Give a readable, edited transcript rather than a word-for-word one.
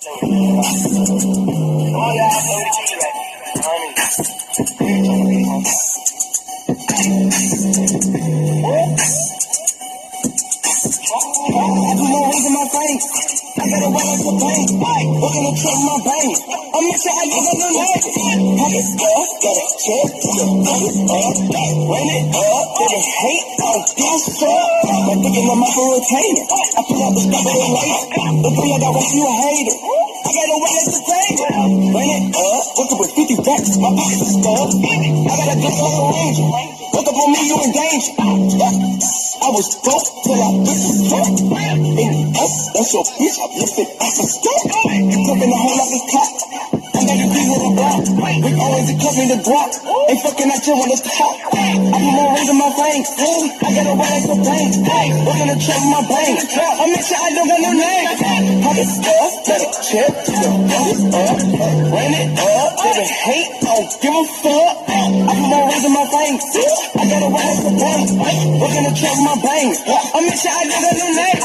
I got a wallet for pain. Looking to trip my brain. I'm not sure I live on the night. Pocket stuff, got a check. Run it up, didn't hate. I don't give a fuck. My thinking on my hurricane. I pull out the stuff of the light. The thing I got what you a hater. I got a wallet to take. Run it up, woke up with 50 racks. My pockets are stuffed. I got a gun like a ranger. Woke up on me, you in danger. I was broke till I put the fuck. That's your bitch, I lift it off a step. Cooking the whole like a cop. I'm gonna be with a block. We always covering the block. Ain't fucking at you on the top. I put more rings in my veins. I got a wallet for pain. We're gonna trap my brain. I make sure I don't got no name. Pocket stuff, got a check. Run it up, didn't hate. I don't give a fuck. I put more rings in my veins. I got a wallet for pain. We're gonna trap my brain. I make sure I don't got no name.